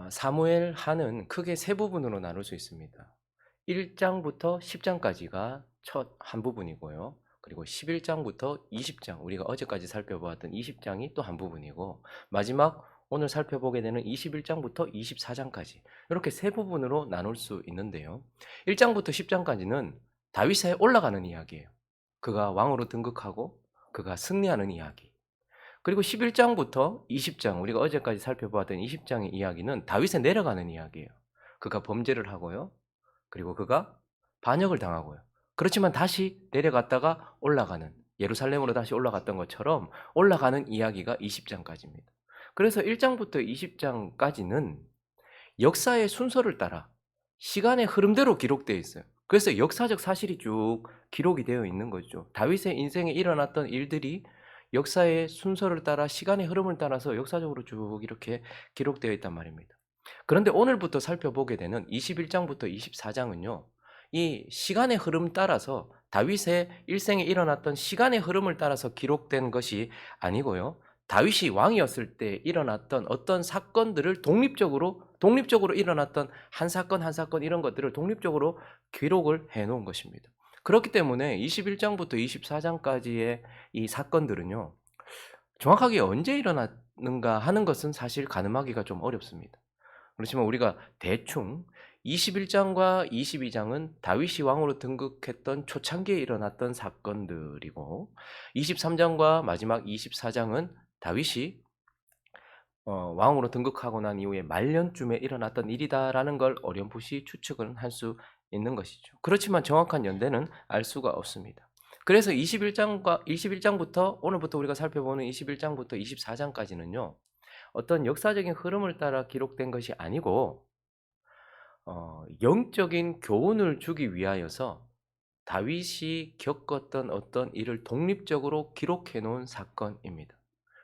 사무엘 하는 크게 세 부분으로 나눌 수 있습니다. 1장부터 10장까지가 첫 한 부분이고요. 그리고 11장부터 20장, 우리가 어제까지 살펴보았던 20장이 또 한 부분이고, 마지막 오늘 살펴보게 되는 21장부터 24장까지 이렇게 세 부분으로 나눌 수 있는데요. 1장부터 10장까지는 다윗에 올라가는 이야기예요. 그가 왕으로 등극하고 그가 승리하는 이야기. 그리고 11장부터 20장, 우리가 어제까지 살펴보았던 20장의 이야기는 다윗에 내려가는 이야기예요. 그가 범죄를 하고요. 그리고 그가 반역을 당하고요. 그렇지만 다시 내려갔다가 올라가는, 예루살렘으로 다시 올라갔던 것처럼 올라가는 이야기가 20장까지입니다. 그래서 1장부터 20장까지는 역사의 순서를 따라 시간의 흐름대로 기록되어 있어요. 그래서 역사적 사실이 쭉 기록이 되어 있는 거죠. 다윗의 인생에 일어났던 일들이 역사의 순서를 따라 시간의 흐름을 따라서 역사적으로 쭉 이렇게 기록되어 있단 말입니다. 그런데 오늘부터 살펴보게 되는 21장부터 24장은요. 이 시간의 흐름 따라서 다윗의 일생에 일어났던 시간의 흐름을 따라서 기록된 것이 아니고요. 다윗이 왕이었을 때 일어났던 어떤 사건들을 독립적으로 일어났던 한 사건 한 사건 이런 것들을 독립적으로 기록을 해 놓은 것입니다. 그렇기 때문에 21장부터 24장까지의 이 사건들은요. 정확하게 언제 일어났는가 하는 것은 사실 가늠하기가 좀 어렵습니다. 그렇지만 우리가 대충 21장과 22장은 다윗이 왕으로 등극했던 초창기에 일어났던 사건들이고, 23장과 마지막 24장은 다윗이 왕으로 등극하고 난 이후에 말년쯤에 일어났던 일이다라는 걸 어렴풋이 추측은 할 수 있는 것이죠. 그렇지만 정확한 연대는 알 수가 없습니다. 그래서 21장부터 오늘부터 우리가 살펴보는 21장부터 24장까지는요. 어떤 역사적인 흐름을 따라 기록된 것이 아니고 영적인 교훈을 주기 위하여서 다윗이 겪었던 어떤 일을 독립적으로 기록해 놓은 사건입니다.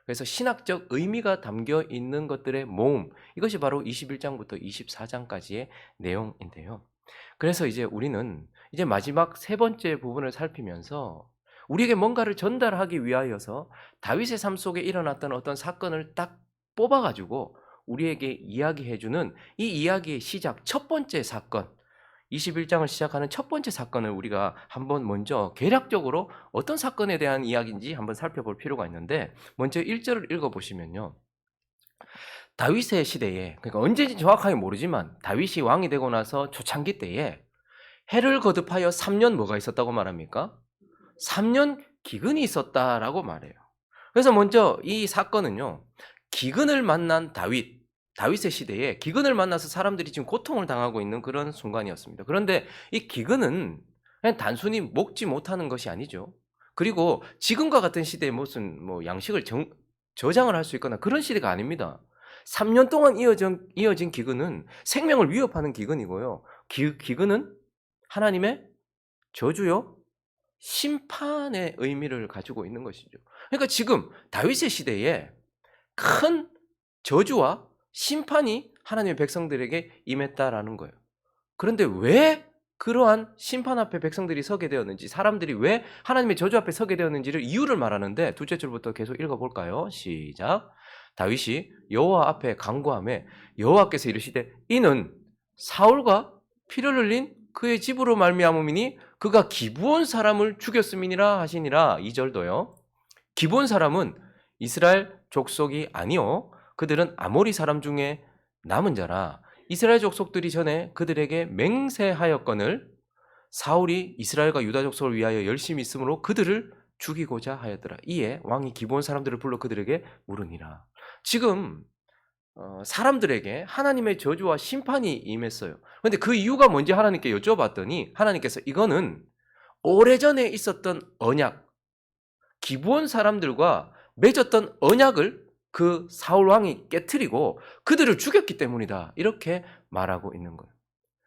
그래서 신학적 의미가 담겨 있는 것들의 모음, 이것이 바로 21장부터 24장까지의 내용인데요. 그래서 이제 우리는 이제 마지막 세 번째 부분을 살피면서 우리에게 뭔가를 전달하기 위하여서 다윗의 삶 속에 일어났던 어떤 사건을 딱 뽑아가지고 우리에게 이야기해주는 이 이야기의 시작, 첫 번째 사건, 21장을 시작하는 첫 번째 사건을 우리가 한번 먼저 개략적으로 어떤 사건에 대한 이야기인지 한번 살펴볼 필요가 있는데, 먼저 1절을 읽어보시면요. 다윗의 시대에, 그러니까 언제인지 정확하게 모르지만 다윗이 왕이 되고 나서 초창기 때에 해를 거듭하여 3년 뭐가 있었다고 말합니까? 3년 기근이 있었다라고 말해요. 그래서 먼저 이 사건은요. 기근을 만난 다윗의 시대에 기근을 만나서 사람들이 지금 고통을 당하고 있는 그런 순간이었습니다. 그런데 이 기근은 그냥 단순히 먹지 못하는 것이 아니죠. 그리고 지금과 같은 시대에 무슨 양식을 저장을 할 수 있거나 그런 시대가 아닙니다. 3년 동안 이어진 기근은 생명을 위협하는 기근이고요. 기근은 하나님의 저주요, 심판의 의미를 가지고 있는 것이죠. 그러니까 지금 다윗의 시대에 큰 저주와 심판이 하나님의 백성들에게 임했다라는 거예요. 그런데 왜 그러한 심판 앞에 백성들이 서게 되었는지, 사람들이 왜 하나님의 저주 앞에 서게 되었는지를 이유를 말하는데, 둘째 줄부터 계속 읽어볼까요? 시작. 다윗이 여호와 앞에 간구하매 여호와께서 이르시되 이는 사울과 피를 흘린 그의 집으로 말미암음이니 그가 기브온 사람을 죽였음이니라 하시니라. 2절도요. 기브온 사람은 이스라엘 족속이 아니요 그들은 아모리 사람 중에 남은 자라. 이스라엘 족속들이 전에 그들에게 맹세하였거늘 사울이 이스라엘과 유다 족속을 위하여 열심히 있으므로 그들을 죽이고자 하였더라. 이에 왕이 기브온 사람들을 불러 그들에게 물으니라. 지금 사람들에게 하나님의 저주와 심판이 임했어요. 그런데 그 이유가 뭔지 하나님께 여쭤봤더니 하나님께서 이거는 오래전에 있었던 언약, 기브온 사람들과 맺었던 언약을 그 사울 왕이 깨트리고 그들을 죽였기 때문이다. 이렇게 말하고 있는 거예요.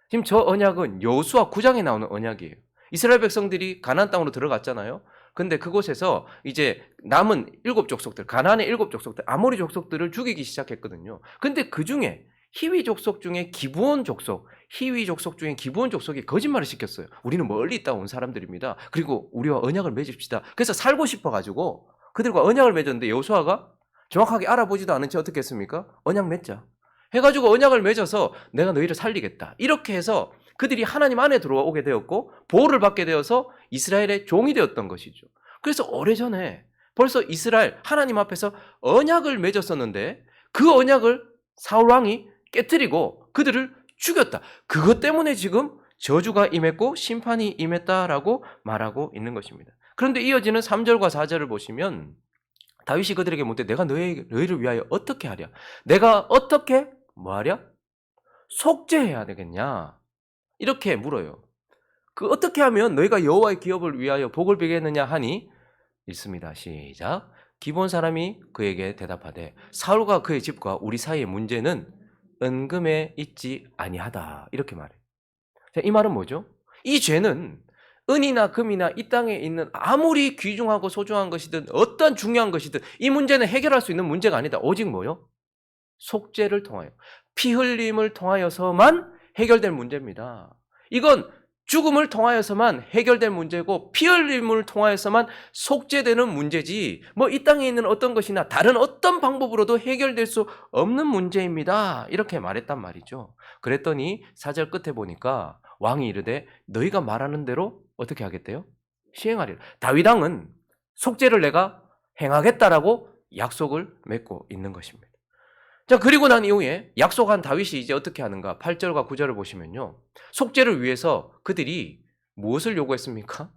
지금 저 언약은 여호수아 9장에 나오는 언약이에요. 이스라엘 백성들이 가나안 땅으로 들어갔잖아요. 근데 그곳에서 이제 남은 7족속들, 가나안의 7족속들, 아모리 족속들을 죽이기 시작했거든요. 근데 그 중에 히위 족속 중에 기브온 족속, 이 거짓말을 시켰어요. 우리는 멀리 있다 온 사람들입니다. 그리고 우리와 언약을 맺읍시다. 그래서 살고 싶어가지고 그들과 언약을 맺었는데 여호수아가 정확하게 알아보지도 않은 채 어떻게 했습니까? 언약 맺자. 해가지고 언약을 맺어서 내가 너희를 살리겠다. 이렇게 해서 그들이 하나님 안에 들어오게 되었고 보호를 받게 되어서 이스라엘의 종이 되었던 것이죠. 그래서 오래전에 벌써 이스라엘 하나님 앞에서 언약을 맺었었는데 그 언약을 사울 왕이 깨뜨리고 그들을 죽였다. 그것 때문에 지금 저주가 임했고 심판이 임했다라고 말하고 있는 것입니다. 그런데 이어지는 3절과 4절을 보시면 다윗이 그들에게 묻되 내가 너희를 위하여 어떻게 하랴? 내가 어떻게 뭐하랴? 속죄해야 되겠냐? 이렇게 물어요. 그 어떻게 하면 너희가 여호와의 기업을 위하여 복을 비겠느냐 하니 읽습니다. 시작. 기본 사람이 그에게 대답하되 사울과 그의 집과 우리 사이의 문제는 은금에 있지 아니하다. 이렇게 말해요. 자, 이 말은 뭐죠? 이 죄는 은이나 금이나 이 땅에 있는 아무리 귀중하고 소중한 것이든 어떤 중요한 것이든 이 문제는 해결할 수 있는 문제가 아니다. 오직 뭐요? 속죄를 통하여 피 흘림을 통하여서만 해결될 문제입니다. 이건 죽음을 통하여서만 해결될 문제고 피 흘림을 통하여서만 속죄되는 문제지 뭐 이 땅에 있는 어떤 것이나 다른 어떤 방법으로도 해결될 수 없는 문제입니다. 이렇게 말했단 말이죠. 그랬더니 4절 끝에 보니까 왕이 이르되 너희가 말하는 대로 어떻게 하겠대요? 시행하리라. 다윗 왕은 속죄를 내가 행하겠다라고 약속을 맺고 있는 것입니다. 자, 그리고 난 이후에 약속한 다윗이 이제 어떻게 하는가? 8절과 9절을 보시면요. 속죄를 위해서 그들이 무엇을 요구했습니까?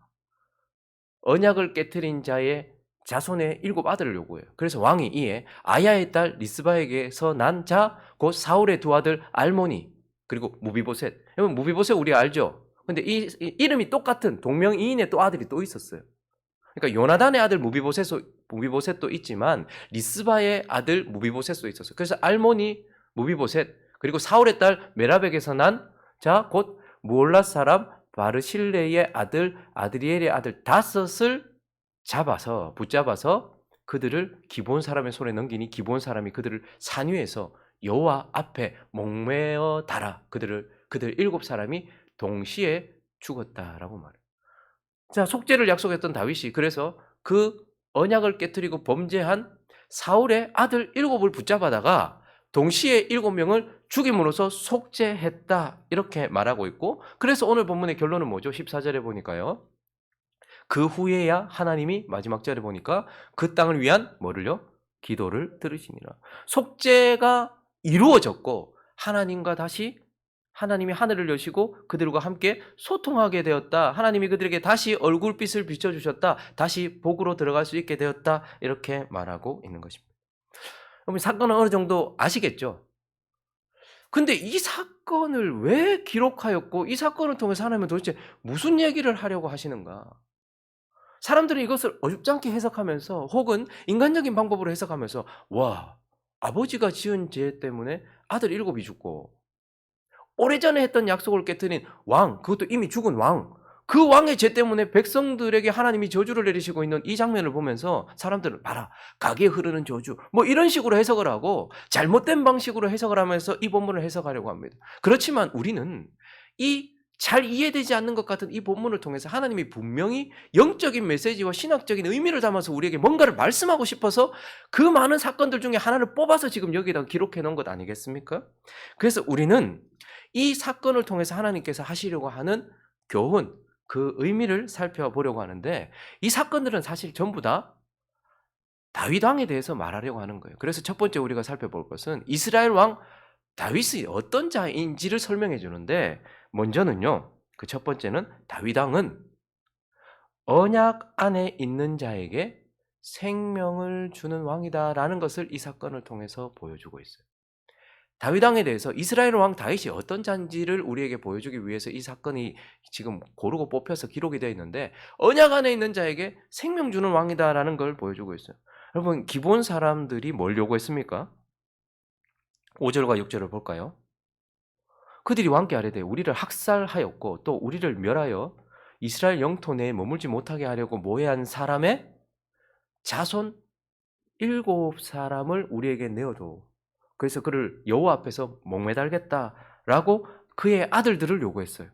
언약을 깨트린 자의 자손의 7 아들을 요구해요. 그래서 왕이 이에 아야의 딸 리스바에게서 난 자, 곧 사울의 두 아들 알모니, 그리고 무비보셋. 여러분, 무비보셋 우리 알죠? 근데 이 이름이 똑같은 동명이인의 또 아들이 또 있었어요. 그러니까 요나단의 아들 무비보셋도 있지만 리스바의 아들 무비보셋도 있었어요. 그래서 알모니, 무비보셋, 그리고 사울의 딸 메랍에게서 난 자, 곧 무올랏 사람 바르실레의 아들 아드리엘의 아들 5을 붙잡아서 그들을 기브온 사람의 손에 넘기니 기브온 사람이 그들을 산 위에서 여호와 앞에 목매어 달아 그들 7사람이 동시에 죽었다라고 말해요. 자, 속죄를 약속했던 다윗이 그래서 그 언약을 깨뜨리고 범죄한 사울의 아들 7을 붙잡아다가 동시에 7명을 죽임으로써 속죄했다. 이렇게 말하고 있고, 그래서 오늘 본문의 결론은 뭐죠? 14절에 보니까요. 그 후에야 하나님이 마지막 절에 보니까 그 땅을 위한 뭐를요? 기도를 들으시니라. 속죄가 이루어졌고 하나님과 다시 하나님이 하늘을 여시고 그들과 함께 소통하게 되었다. 하나님이 그들에게 다시 얼굴빛을 비춰주셨다. 다시 복으로 들어갈 수 있게 되었다. 이렇게 말하고 있는 것입니다. 여러분, 사건은 어느 정도 아시겠죠? 근데 이 사건을 왜 기록하였고 이 사건을 통해서 하나님은 도대체 무슨 얘기를 하려고 하시는가? 사람들은 이것을 어줍잖게 해석하면서 혹은 인간적인 방법으로 해석하면서 와, 아버지가 지은 죄 때문에 아들 7이 죽고 오래전에 했던 약속을 깨트린 왕, 그것도 이미 죽은 왕, 그 왕의 죄 때문에 백성들에게 하나님이 저주를 내리시고 있는 이 장면을 보면서 사람들은 봐라, 가게에 흐르는 저주, 뭐 이런 식으로 해석을 하고 잘못된 방식으로 해석을 하면서 이 본문을 해석하려고 합니다. 그렇지만 우리는 이 잘 이해되지 않는 것 같은 이 본문을 통해서 하나님이 분명히 영적인 메시지와 신학적인 의미를 담아서 우리에게 뭔가를 말씀하고 싶어서 그 많은 사건들 중에 하나를 뽑아서 지금 여기다 기록해 놓은 것 아니겠습니까? 그래서 우리는 이 사건을 통해서 하나님께서 하시려고 하는 교훈, 그 의미를 살펴보려고 하는데 이 사건들은 사실 전부 다 다윗 왕에 대해서 말하려고 하는 거예요. 그래서 첫 번째 우리가 살펴볼 것은 이스라엘 왕 다윗이 어떤 자인지를 설명해 주는데 먼저는요. 그 첫 번째는 다윗 왕은 언약 안에 있는 자에게 생명을 주는 왕이다라는 것을 이 사건을 통해서 보여주고 있어요. 다윗 왕에 대해서 이스라엘 왕 다윗이 어떤 자인지를 우리에게 보여주기 위해서 이 사건이 지금 고르고 뽑혀서 기록이 되어 있는데 언약 안에 있는 자에게 생명 주는 왕이다라는 걸 보여주고 있어요. 여러분, 기본 사람들이 뭘 요구했습니까? 5절과 6절을 볼까요? 그들이 왕께 아뢰되 우리를 학살하였고 또 우리를 멸하여 이스라엘 영토 내에 머물지 못하게 하려고 모해한 사람의 자손 7사람을 우리에게 내어도 그래서 그를 여호와 앞에서 목매달겠다라고 그의 아들들을 요구했어요.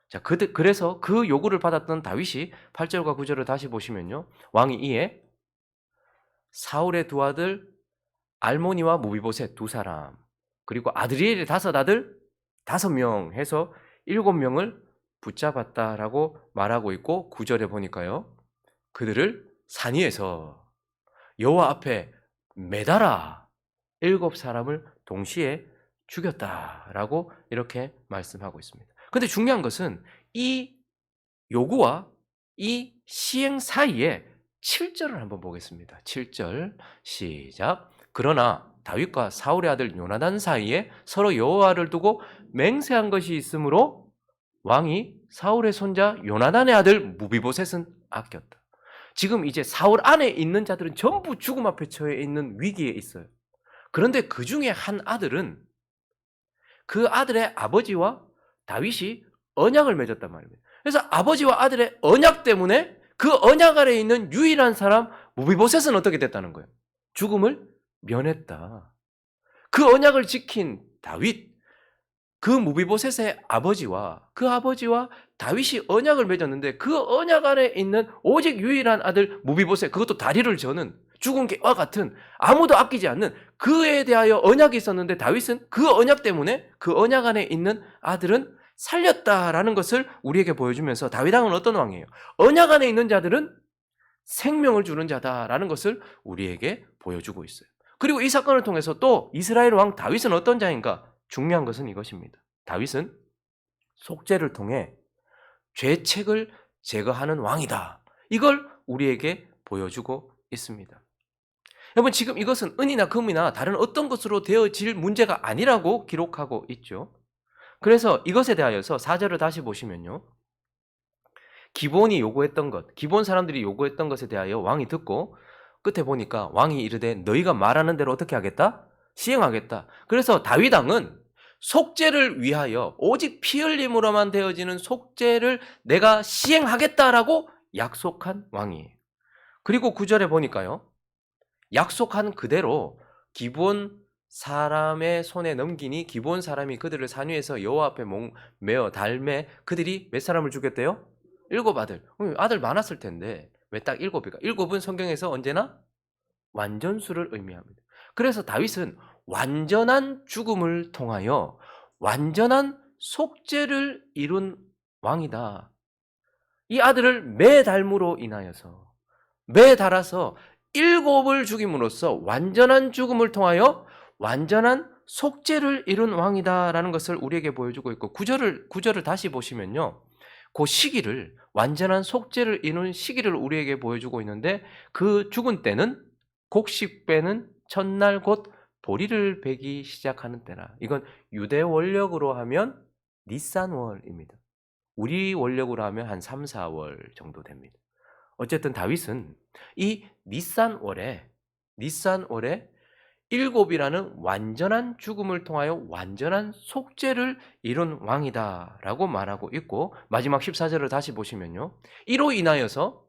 자, 그래서 그 요구를 받았던 다윗이 8절과 9절을 다시 보시면요. 왕이 이에 사울의 두 아들 알모니와 무비보셋 2사람 그리고 아드리엘의 5 아들 5명 해서 7명을 붙잡았다라고 말하고 있고 9절에 보니까요. 그들을 산 위에서 여호와 앞에 매달아 7 사람을 동시에 죽였다라고 이렇게 말씀하고 있습니다. 근데 중요한 것은 이 요구와 이 시행 사이에 7절을 한번 보겠습니다. 7절 시작. 그러나 다윗과 사울의 아들 요나단 사이에 서로 여호와를 두고 맹세한 것이 있으므로 왕이 사울의 손자 요나단의 아들 무비보셋은 아꼈다. 지금 이제 사울 안에 있는 자들은 전부 죽음 앞에 처해 있는 위기에 있어요. 그런데 그 중에 한 아들은 그 아들의 아버지와 다윗이 언약을 맺었단 말입니다. 그래서 아버지와 아들의 언약 때문에 그 언약 아래에 있는 유일한 사람 무비보셋은 어떻게 됐다는 거예요? 죽음을 면했다. 그 언약을 지킨 다윗, 그 무비보셋의 아버지와 그 아버지와 다윗이 언약을 맺었는데 그 언약 안에 있는 오직 유일한 아들 무비보셋, 그것도 다리를 저는 죽은 개와 같은 아무도 아끼지 않는 그에 대하여 언약이 있었는데 다윗은 그 언약 때문에 그 언약 안에 있는 아들은 살렸다라는 것을 우리에게 보여주면서 다윗 왕은 어떤 왕이에요? 언약 안에 있는 자들은 생명을 주는 자다라는 것을 우리에게 보여주고 있어요. 그리고 이 사건을 통해서 또 이스라엘 왕 다윗은 어떤 자인가? 중요한 것은 이것입니다. 다윗은 속죄를 통해 죄책을 제거하는 왕이다. 이걸 우리에게 보여주고 있습니다. 여러분, 지금 이것은 은이나 금이나 다른 어떤 것으로 되어질 문제가 아니라고 기록하고 있죠. 그래서 이것에 대하여서 4절을 다시 보시면요. 기본이 요구했던 것, 기본 사람들이 요구했던 것에 대하여 왕이 듣고 끝에 보니까 왕이 이르되 너희가 말하는 대로 어떻게 하겠다? 시행하겠다. 그래서 다윗 왕은 속죄를 위하여 오직 피 흘림으로만 되어지는 속죄를 내가 시행하겠다라고 약속한 왕이에요. 그리고 9절에 보니까요. 약속한 그대로 기본 사람의 손에 넘기니 기본 사람이 그들을 산 위에서 여호와 앞에 메어 달매 그들이 몇 사람을 죽였대요? 7 아들. 아들 많았을 텐데 왜 딱 7일까? 7은 성경에서 언제나 완전수를 의미합니다. 그래서 다윗은 완전한 죽음을 통하여 완전한 속죄를 이룬 왕이다. 이 아들을 매달므로 인하여서 매달아서 7을 죽임으로써 완전한 죽음을 통하여 완전한 속죄를 이룬 왕이다라는 것을 우리에게 보여주고 있고 9절을 다시 보시면요. 그 시기를 완전한 속죄를 이룬 시기를 우리에게 보여주고 있는데 그 죽은 때는 곡식 빼는 첫날 곧 보리를 베기 시작하는 때라. 이건 유대 원력으로 하면 니산월입니다. 우리 원력으로 하면 한 3, 4월 정도 됩니다. 어쨌든 다윗은 이 니산월에 7이라는 완전한 죽음을 통하여 완전한 속죄를 이룬 왕이다라고 말하고 있고 마지막 14절을 다시 보시면요. 이로 인하여서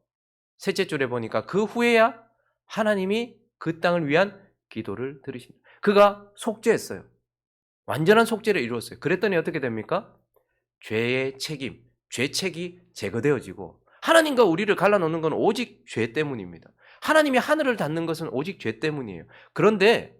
셋째 줄에 보니까 그 후에야 하나님이 그 땅을 위한 기도를 들으십니다. 그가 속죄했어요. 완전한 속죄를 이루었어요. 그랬더니 어떻게 됩니까? 죄의 책임, 죄책이 제거되어지고 하나님과 우리를 갈라놓는 건 오직 죄 때문입니다. 하나님이 하늘을 닫는 것은 오직 죄 때문이에요. 그런데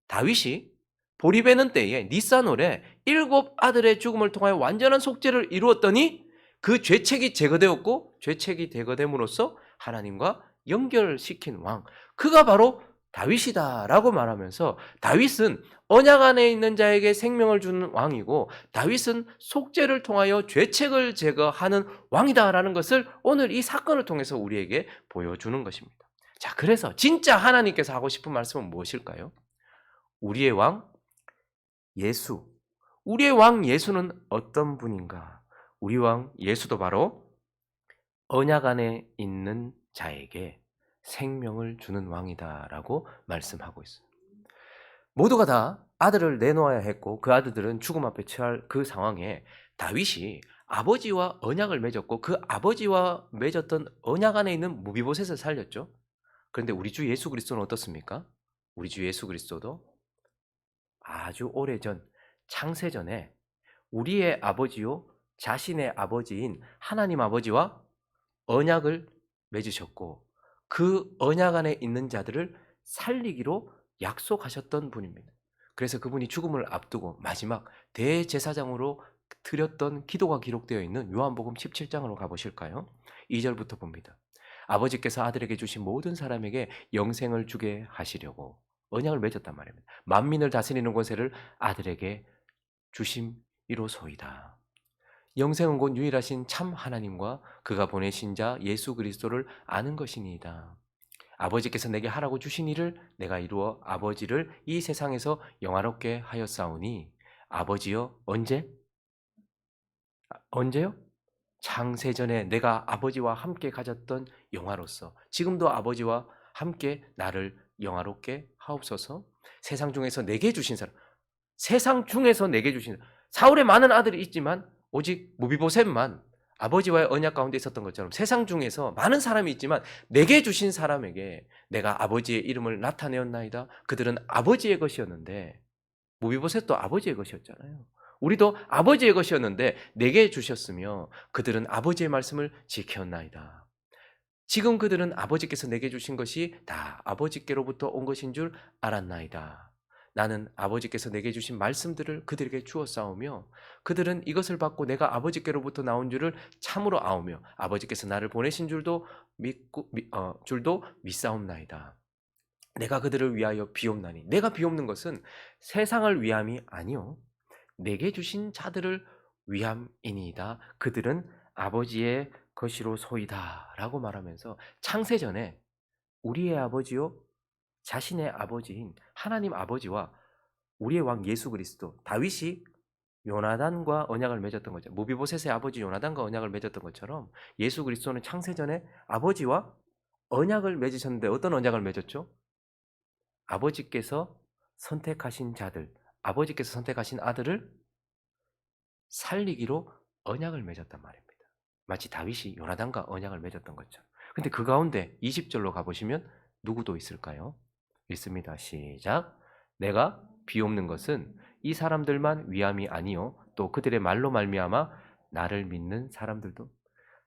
다윗이 보리베는 때에 니산월에 7 아들의 죽음을 통하여 완전한 속죄를 이루었더니 그 죄책이 제거되었고 죄책이 제거됨으로써 하나님과 연결시킨 왕, 그가 바로 다윗이다라고 말하면서 다윗은 언약 안에 있는 자에게 생명을 주는 왕이고 다윗은 속죄를 통하여 죄책을 제거하는 왕이다라는 것을 오늘 이 사건을 통해서 우리에게 보여주는 것입니다. 자, 그래서 진짜 하나님께서 하고 싶은 말씀은 무엇일까요? 우리의 왕 예수. 우리의 왕 예수는 어떤 분인가? 우리 왕 예수도 바로 언약 안에 있는 자에게 생명을 주는 왕이다라고 말씀하고 있어요. 모두가 다 아들을 내놓아야 했고 그 아들들은 죽음 앞에 처할 그 상황에 다윗이 아버지와 언약을 맺었고 그 아버지와 맺었던 언약 안에 있는 무비보셋을 살렸죠. 그런데 우리 주 예수 그리스도는 어떻습니까? 우리 주 예수 그리스도도 아주 오래전 창세전에 우리의 아버지요 자신의 아버지인 하나님 아버지와 언약을 맺으셨고 그 언약 안에 있는 자들을 살리기로 약속하셨던 분입니다. 그래서 그분이 죽음을 앞두고 마지막 대제사장으로 드렸던 기도가 기록되어 있는 요한복음 17장으로 가보실까요? 2절부터 봅니다. 아버지께서 아들에게 주신 모든 사람에게 영생을 주게 하시려고 언약을 맺었단 말입니다. 만민을 다스리는 권세를 아들에게 주심이로소이다. 영생은 곧 유일하신 참 하나님과 그가 보내신 자 예수 그리스도를 아는 것이니이다. 아버지께서 내게 하라고 주신 일을 내가 이루어 아버지를 이 세상에서 영화롭게 하였사오니 아버지여 언제요? 창세전에 내가 아버지와 함께 가졌던 영화로서 지금도 아버지와 함께 나를 영화롭게 하옵소서. 세상 중에서 내게 주신 사람, 세상 중에서 내게 주신 사울의 많은 아들이 있지만 오직 무비보셋만 아버지와의 언약 가운데 있었던 것처럼 세상 중에서 많은 사람이 있지만 내게 주신 사람에게 내가 아버지의 이름을 나타내었나이다. 그들은 아버지의 것이었는데 무비보셋도 아버지의 것이었잖아요. 우리도 아버지의 것이었는데 내게 주셨으며 그들은 아버지의 말씀을 지켰나이다. 지금 그들은 아버지께서 내게 주신 것이 다 아버지께로부터 온 것인 줄 알았나이다. 나는 아버지께서 내게 주신 말씀들을 그들에게 주어 싸우며 그들은 이것을 받고 내가 아버지께로부터 나온 줄을 참으로 아오며 아버지께서 나를 보내신 줄도 믿사옵나이다. 내가 그들을 위하여 비옵나니 내가 비옵는 것은 세상을 위함이 아니요 내게 주신 자들을 위함이니이다. 그들은 아버지의 것이로소이다 라고 말하면서 창세전에 우리의 아버지요 자신의 아버지인 하나님 아버지와 우리의 왕 예수 그리스도 다윗이 요나단과 언약을 맺었던 거죠. 무비보셋의 아버지 요나단과 언약을 맺었던 것처럼 예수 그리스도는 창세전에 아버지와 언약을 맺으셨는데 어떤 언약을 맺었죠? 아버지께서 선택하신 자들, 아버지께서 선택하신 아들을 살리기로 언약을 맺었단 말입니다. 마치 다윗이 요나단과 언약을 맺었던 것처럼. 근데 그 가운데 20절로 가보시면 누구도 있을까요? 읽습니다. 시작. 내가 비옵는 것은 이 사람들만 위함이 아니요 또 그들의 말로 말미암아 나를 믿는 사람들도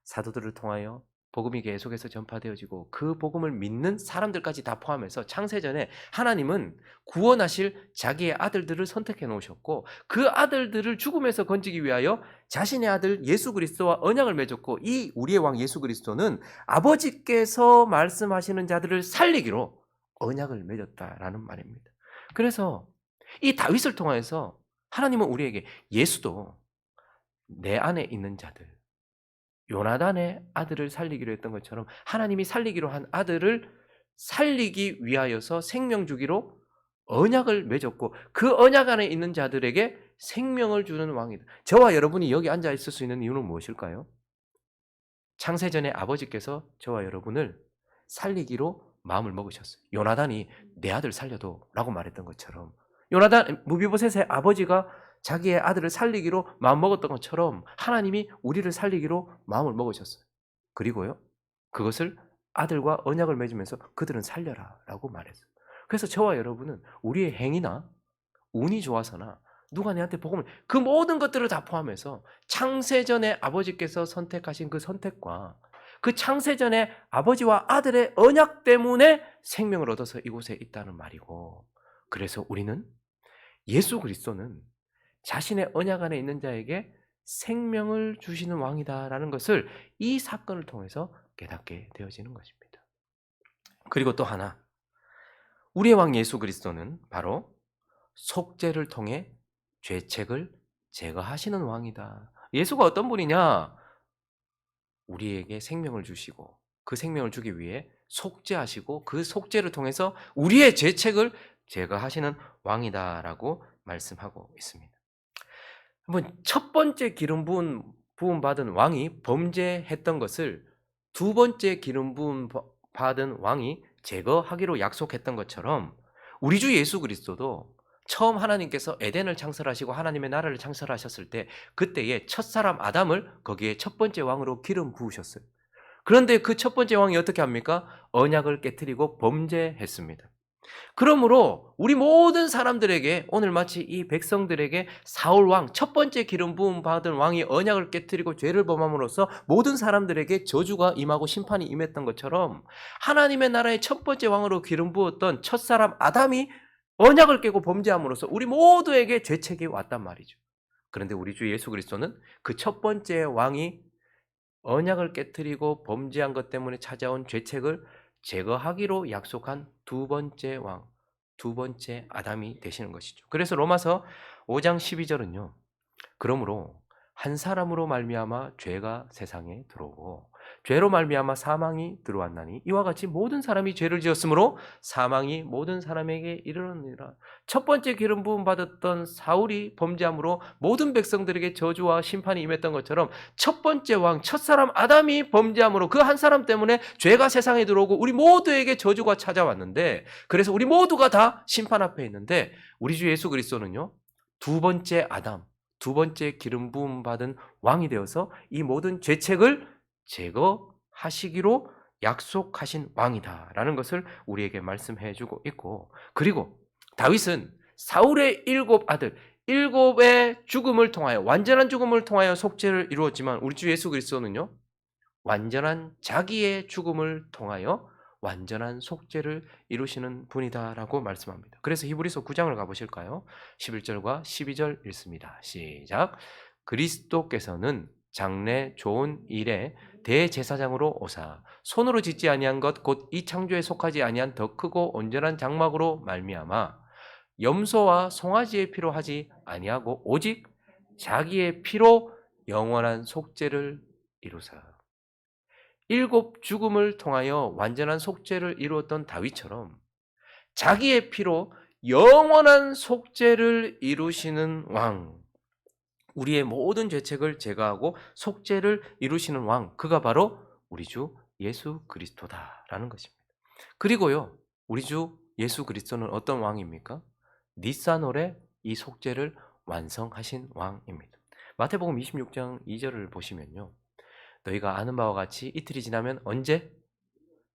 사도들을 통하여 복음이 계속해서 전파되어지고 그 복음을 믿는 사람들까지 다 포함해서 창세전에 하나님은 구원하실 자기의 아들들을 선택해 놓으셨고 그 아들들을 죽음에서 건지기 위하여 자신의 아들 예수 그리스도와 언약을 맺었고 이 우리의 왕 예수 그리스도는 아버지께서 말씀하시는 자들을 살리기로 언약을 맺었다라는 말입니다. 그래서 이 다윗을 통해서 하나님은 우리에게 예수도 내 안에 있는 자들 요나단의 아들을 살리기로 했던 것처럼 하나님이 살리기로 한 아들을 살리기 위하여서 생명 주기로 언약을 맺었고 그 언약 안에 있는 자들에게 생명을 주는 왕이다. 저와 여러분이 여기 앉아 있을 수 있는 이유는 무엇일까요? 창세전에 아버지께서 저와 여러분을 살리기로 마음을 먹으셨어요. 요나단이 내 아들 살려도 라고 말했던 것처럼 요나단 무비보셋의 아버지가 자기의 아들을 살리기로 마음먹었던 것처럼 하나님이 우리를 살리기로 마음을 먹으셨어요. 그리고요. 그것을 아들과 언약을 맺으면서 그들은 살려라 라고 말했어요. 그래서 저와 여러분은 우리의 행위나 운이 좋아서나 누가 내한테 복음을 그 모든 것들을 다 포함해서 창세전에 아버지께서 선택하신 그 선택과 그 창세전에 아버지와 아들의 언약 때문에 생명을 얻어서 이곳에 있다는 말이고 그래서 우리는 예수 그리스도는 자신의 언약 안에 있는 자에게 생명을 주시는 왕이다라는 것을 이 사건을 통해서 깨닫게 되어지는 것입니다. 그리고 또 하나, 우리의 왕 예수 그리스도는 바로 속죄를 통해 죄책을 제거하시는 왕이다. 예수가 어떤 분이냐? 우리에게 생명을 주시고 그 생명을 주기 위해 속죄하시고 그 속죄를 통해서 우리의 죄책을 제거하시는 왕이다라고 말씀하고 있습니다. 한번 첫 번째 기름 부음 받은 왕이 범죄했던 것을 두 번째 기름 부음 받은 왕이 제거하기로 약속했던 것처럼 우리 주 예수 그리스도도 처음 하나님께서 에덴을 창설하시고 하나님의 나라를 창설하셨을 때 그때의 첫사람 아담을 거기에 첫 번째 왕으로 기름 부으셨어요. 그런데 그 첫 번째 왕이 어떻게 합니까? 언약을 깨트리고 범죄했습니다. 그러므로 우리 모든 사람들에게 오늘 마치 이 백성들에게 사울 왕 첫 번째 기름 부음 받은 왕이 언약을 깨트리고 죄를 범함으로써 모든 사람들에게 저주가 임하고 심판이 임했던 것처럼 하나님의 나라의 첫 번째 왕으로 기름 부었던 첫사람 아담이 언약을 깨고 범죄함으로써 우리 모두에게 죄책이 왔단 말이죠. 그런데 우리 주 예수 그리스도는 그 첫 번째 왕이 언약을 깨뜨리고 범죄한 것 때문에 찾아온 죄책을 제거하기로 약속한 두 번째 왕, 두 번째 아담이 되시는 것이죠. 그래서 로마서 5장 12절은요. 그러므로 한 사람으로 말미암아 죄가 세상에 들어오고 죄로 말미암아 사망이 들어왔나니 이와 같이 모든 사람이 죄를 지었으므로 사망이 모든 사람에게 이르렀느니라. 첫 번째 기름 부음 받았던 사울이 범죄함으로 모든 백성들에게 저주와 심판이 임했던 것처럼 첫 번째 왕, 첫 사람 아담이 범죄함으로 그 한 사람 때문에 죄가 세상에 들어오고 우리 모두에게 저주가 찾아왔는데, 그래서 우리 모두가 다 심판 앞에 있는데 우리 주 예수 그리스도는요, 두 번째 아담, 두 번째 기름 부음 받은 왕이 되어서 이 모든 죄책을 제거하시기로 약속하신 왕이다라는 것을 우리에게 말씀해 주고 있고, 그리고 다윗은 사울의 일곱 아들, 일곱의 죽음을 통하여, 완전한 죽음을 통하여 속죄를 이루었지만 우리 주 예수 그리스도는요, 완전한 자기의 죽음을 통하여 완전한 속죄를 이루시는 분이다라고 말씀합니다. 그래서 히브리서 9장을 가보실까요? 11절과 12절 읽습니다. 시작. 그리스도께서는 장래 좋은 일에 대제사장으로 오사 손으로 짓지 아니한 것 곧 이 창조에 속하지 아니한 더 크고 온전한 장막으로 말미암아 염소와 송아지의 피로 하지 아니하고 오직 자기의 피로 영원한 속죄를 이루사. 일곱 죽음을 통하여 완전한 속죄를 이루었던 다윗처럼 자기의 피로 영원한 속죄를 이루시는 왕, 우리의 모든 죄책을 제거하고 속죄를 이루시는 왕, 그가 바로 우리 주 예수 그리스도다라는 것입니다. 그리고요, 우리 주 예수 그리스도는 어떤 왕입니까? 니산월에 이 속죄를 완성하신 왕입니다. 마태복음 26장 2절을 보시면요, 너희가 아는 바와 같이 이틀이 지나면 언제?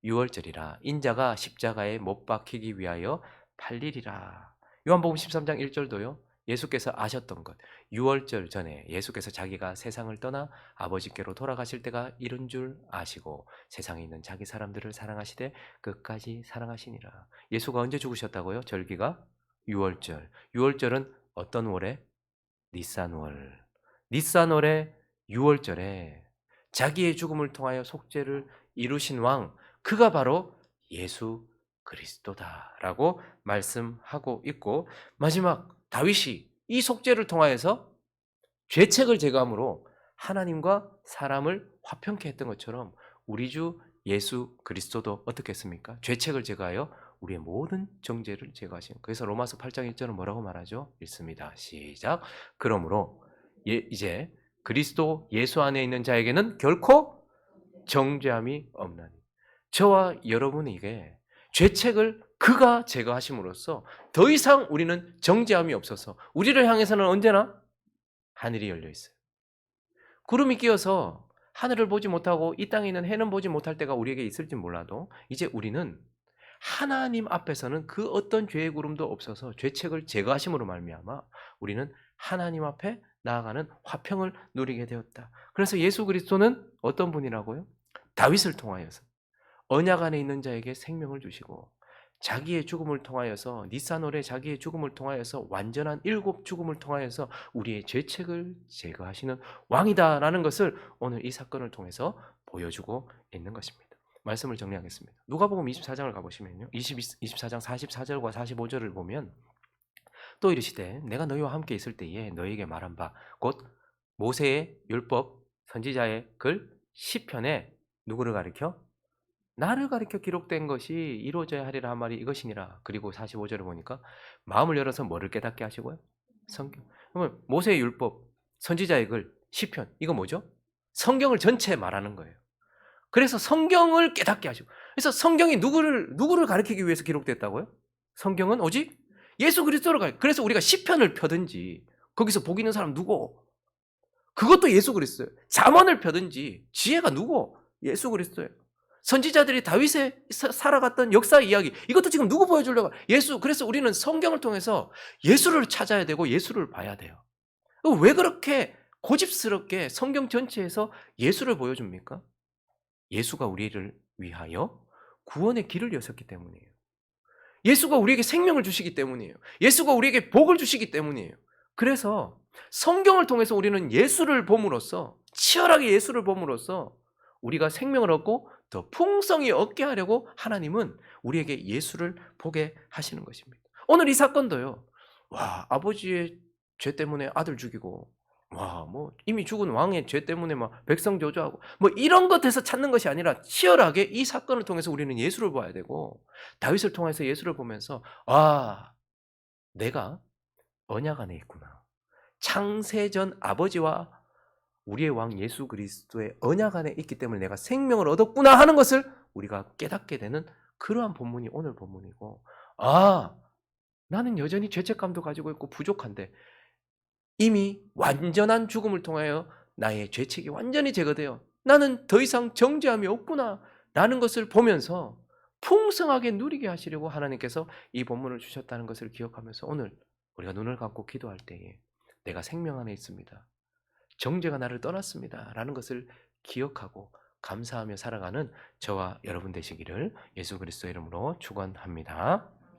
유월절이라 인자가 십자가에 못 박히기 위하여 팔리리라. 요한복음 13장 1절도요. 예수께서 아셨던 것, 유월절 전에 예수께서 자기가 세상을 떠나 아버지께로 돌아가실 때가 이른 줄 아시고 세상에 있는 자기 사람들을 사랑하시되 끝까지 사랑하시니라. 예수가 언제 죽으셨다고요? 절기가 유월절. 유월절은 어떤 월에? 니산월. 니산월의 유월절에 자기의 죽음을 통하여 속죄를 이루신 왕, 그가 바로 예수 그리스도다라고 말씀하고 있고, 마지막 다윗이 이 속죄를 통하여서 죄책을 제거함으로 하나님과 사람을 화평케 했던 것처럼 우리 주 예수 그리스도도 어떻게 했습니까? 죄책을 제거하여 우리의 모든 정죄를 제거하신. 그래서 로마서 8장 1절은 뭐라고 말하죠? 읽습니다. 시작. 그러므로 이제 그리스도 예수 안에 있는 자에게는 결코 정죄함이 없나니. 저와 여러분에게 죄책을 그가 제거하심으로써 더 이상 우리는 정죄함이 없어서 우리를 향해서는 언제나 하늘이 열려 있어요. 구름이 끼어서 하늘을 보지 못하고 이 땅에 있는 해는 보지 못할 때가 우리에게 있을지 몰라도 이제 우리는 하나님 앞에서는 그 어떤 죄의 구름도 없어서 죄책을 제거하심으로 말미암아 우리는 하나님 앞에 나아가는 화평을 누리게 되었다. 그래서 예수 그리스도는 어떤 분이라고요? 다윗을 통하여서 언약 안에 있는 자에게 생명을 주시고 자기의 죽음을 통하여서 니산월에 자기의 죽음을 통하여서 완전한 일곱 죽음을 통하여서 우리의 죄책을 제거하시는 왕이다라는 것을 오늘 이 사건을 통해서 보여주고 있는 것입니다. 말씀을 정리하겠습니다. 누가복음 24장을 가보시면요, 24장 44절과 45절을 보면 또 이르시되 내가 너희와 함께 있을 때에 너희에게 말한 바 곧 모세의 율법 선지자의 글 시편에 누구를 가리켜? 나를 가리켜 기록된 것이 이루어져야 하리라 한 말이 이것이니라. 그리고 45절을 보니까 마음을 열어서 뭐를 깨닫게 하시고요? 성경. 그러면 모세의 율법, 선지자의 글, 시편, 이거 뭐죠? 성경을 전체 말하는 거예요. 그래서 성경을 깨닫게 하시고, 그래서 성경이 누구를 가리키기 위해서 기록됐다고요? 성경은 오직 예수 그리스도를 가리켜. 그래서 우리가 시편을 펴든지 거기서 복 있는 사람 누구? 그것도 예수 그리스도예요. 잠언을 펴든지 지혜가 누구? 예수 그리스도예요. 선지자들이 다윗의 살아갔던 역사 이야기, 이것도 지금 누구 보여주려고? 예수. 그래서 우리는 성경을 통해서 예수를 찾아야 되고 예수를 봐야 돼요. 왜 그렇게 고집스럽게 성경 전체에서 예수를 보여줍니까? 예수가 우리를 위하여 구원의 길을 여셨기 때문이에요. 예수가 우리에게 생명을 주시기 때문이에요. 예수가 우리에게 복을 주시기 때문이에요. 그래서 성경을 통해서 우리는 예수를 봄으로써, 치열하게 예수를 봄으로써 우리가 생명을 얻고 더 풍성히 얻게 하려고 하나님은 우리에게 예수를 보게 하시는 것입니다. 오늘 이 사건도요. 와, 아버지의 죄 때문에 아들 죽이고, 와, 뭐 이미 죽은 왕의 죄 때문에 막 백성 저주하고, 뭐 이런 것에서 찾는 것이 아니라 치열하게 이 사건을 통해서 우리는 예수를 봐야 되고, 다윗을 통해서 예수를 보면서 내가 언약 안에 있구나. 창세전 아버지와 우리의 왕 예수 그리스도의 언약 안에 있기 때문에 내가 생명을 얻었구나 하는 것을 우리가 깨닫게 되는 그러한 본문이 오늘 본문이고, 나는 여전히 죄책감도 가지고 있고 부족한데 이미 완전한 죽음을 통하여 나의 죄책이 완전히 제거되어 나는 더 이상 정죄함이 없구나 라는 것을 보면서 풍성하게 누리게 하시려고 하나님께서 이 본문을 주셨다는 것을 기억하면서 오늘 우리가 눈을 감고 기도할 때에 내가 생명 안에 있습니다. 정죄가 나를 떠났습니다. 라는 것을 기억하고 감사하며 살아가는 저와 여러분 되시기를 예수 그리스도의 이름으로 축원합니다.